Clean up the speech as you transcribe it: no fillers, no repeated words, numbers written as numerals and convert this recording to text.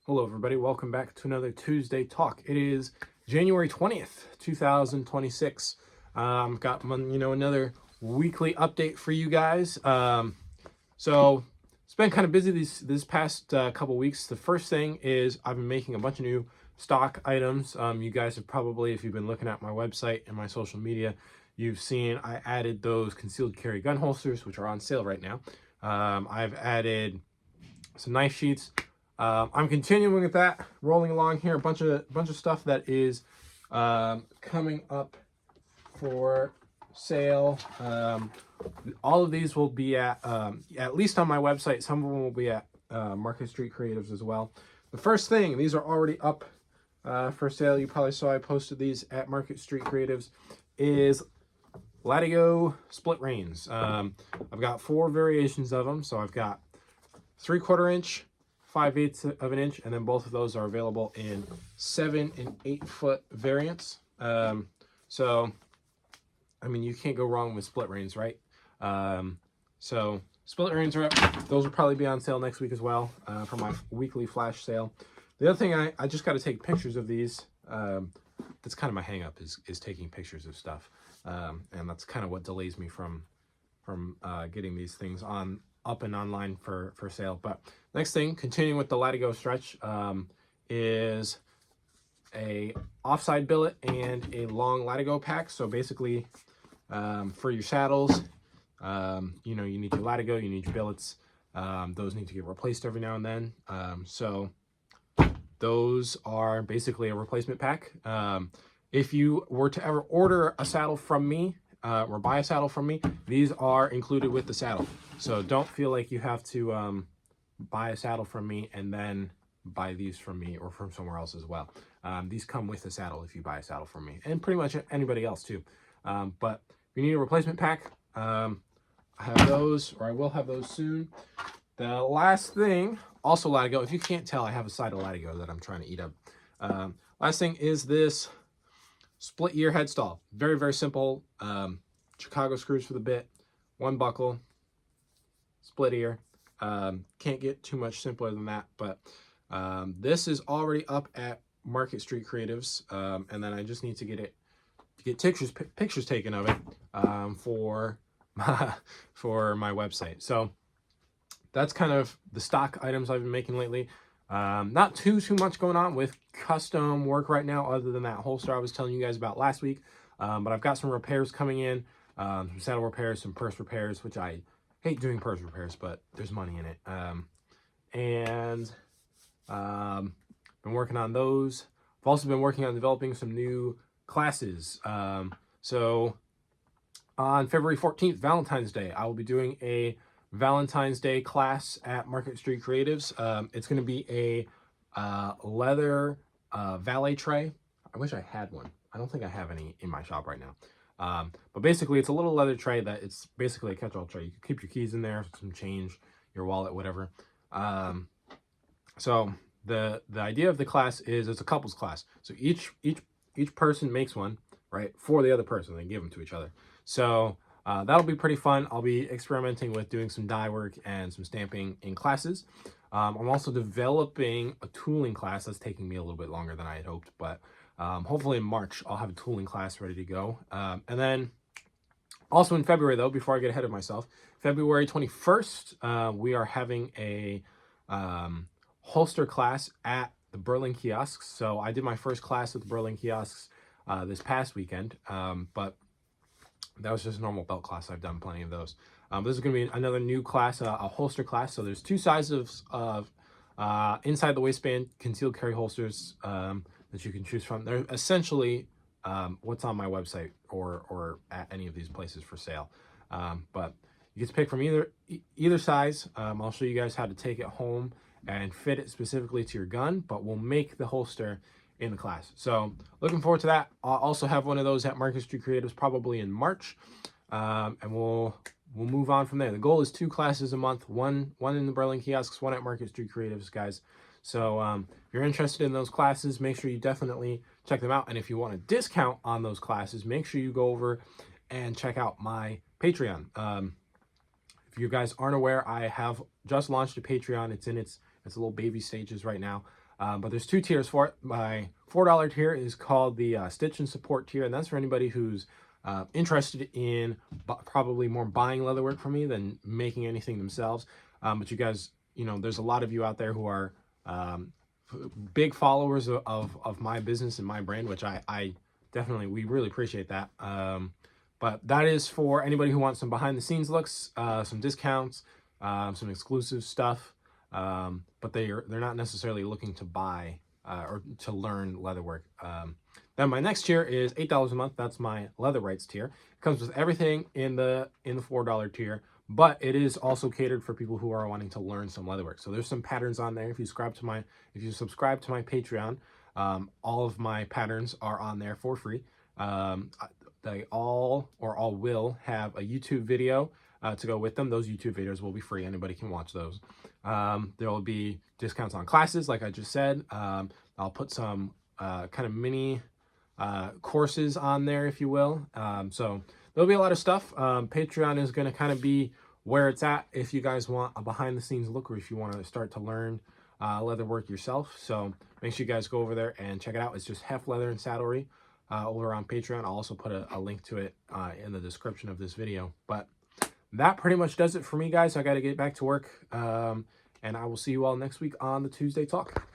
Hello, everybody. Welcome back to another Tuesday Talk. It is January 20th, 2026. Got another weekly update for you guys. So it's been kind of busy this past couple weeks. The first thing is I've been making a bunch of new stock items. You guys have probably, if you've been looking at my website and my social media, you've seen I added those concealed carry gun holsters, which are on sale right now. I've added some knife sheaths. I'm continuing with that, rolling along here. A bunch of stuff that is coming up for sale. All of these will be at least on my website. Some of them will be at Market Street Creatives as well. The first thing, these are already up for sale. You probably saw I posted these at Market Street Creatives. Is Latigo split reins. I've got 4 variations of them. So I've got 3/4 inch, 5/8 of an inch, and then both of those are available in 7 and 8 foot variants. So I mean, you can't go wrong with split reins, right? So split reins are up. Those will probably be on sale next week as well for my weekly flash sale. The other thing, I just got to take pictures of these. That's kind of my hang up is taking pictures of stuff, and that's kind of what delays me from getting these things up and online for sale. But next thing, continuing with the Latigo stretch, is a offside billet and a long Latigo pack. So basically, for your saddles, you need your Latigo, you need your billets. Those need to get replaced every now and then. So those are basically a replacement pack. If you were to ever order a saddle from me, or buy a saddle from me, these are included with the saddle. So don't feel like you have to buy a saddle from me and then buy these from me or from somewhere else as well. These come with the saddle if you buy a saddle from me, and pretty much anybody else too. But if you need a replacement pack, I have those, or I will have those soon. The last thing, also Latigo. If you can't tell, I have a side of Latigo that I'm trying to eat up. Last thing is this split ear head stall. Very, very simple. Chicago screws for the bit, 1 buckle, split ear. Can't get too much simpler than that. But this is already up at Market Street Creatives, and then I just need to get pictures taken of it for my website. So that's kind of the stock items I've been making lately. Not too much going on with custom work right now, other than that holster I was telling you guys about last week. But I've got some repairs coming in, some saddle repairs, some purse repairs, which I hate doing purse repairs, but there's money in it. And been working on those. I've also been working on developing some new classes. So on February 14th, Valentine's Day, I will be doing a Valentine's Day class at Market Street Creatives. It's going to be a leather valet tray. I wish I had one. I don't think I have any in my shop right now. But basically, it's a little leather tray that it's basically a catch-all tray. You can keep your keys in there, some change, your wallet, whatever. So the idea of the class is it's a couples class. So each person makes one, right, for the other person. They give them to each other. So that'll be pretty fun. I'll be experimenting with doing some dye work and some stamping in classes. I'm also developing a tooling class that's taking me a little bit longer than I had hoped, but hopefully in March I'll have a tooling class ready to go. And then also in February, though, before I get ahead of myself, February 21st, we are having a holster class at the Berlin Kiosks. So I did my first class at the Berlin Kiosks this past weekend, but that was just a normal belt class. I've done plenty of those. This is going to be another new class, a holster class. So there's 2 sizes of inside the waistband concealed carry holsters that you can choose from. They're essentially what's on my website or at any of these places for sale. But you get to pick from either size. I'll show you guys how to take it home and fit it specifically to your gun, but we'll make the holster in the class. So looking forward to that. I'll also have one of those at Market Street Creatives probably in March, and we'll move on from there. The goal is 2 classes a month, one in the Berlin Kiosks, one at Market Street Creatives, guys. So if you're interested in those classes, make sure you definitely check them out. And if you want a discount on those classes, make sure you go over and check out my Patreon. If you guys aren't aware, I have just launched a Patreon. It's in its little baby stages right now. But there's two tiers for it. My $4 tier is called the Stitch and Support tier, and that's for anybody who's interested in probably more buying leatherwork from me than making anything themselves. But you guys, there's a lot of you out there who are big followers of my business and my brand, which I definitely, we really appreciate that. But that is for anybody who wants some behind the scenes looks, some discounts, some exclusive stuff. But they're not necessarily looking to buy or to learn leatherwork. Then my next tier is $8 a month. That's my leather rights tier. It comes with everything in the $4 tier, but it is also catered for people who are wanting to learn some leatherwork. So there's some patterns on there. If you subscribe to my Patreon, all of my patterns are on there for free. They all will have a YouTube video to go with them. Those YouTube videos will be free. Anybody can watch those. There will be discounts on classes, like I just said. I'll put some kind of mini courses on there, if you will. So there'll be a lot of stuff. Patreon is going to kind of be where it's at if you guys want a behind the scenes look, or if you want to start to learn leatherwork yourself. So make sure you guys go over there and check it out. It's just Hef Leather and Saddlery over on Patreon. I'll also put a link to it in the description of this video. But that pretty much does it for me, guys. I got to get back to work. And I will see you all next week on the Tuesday Talk.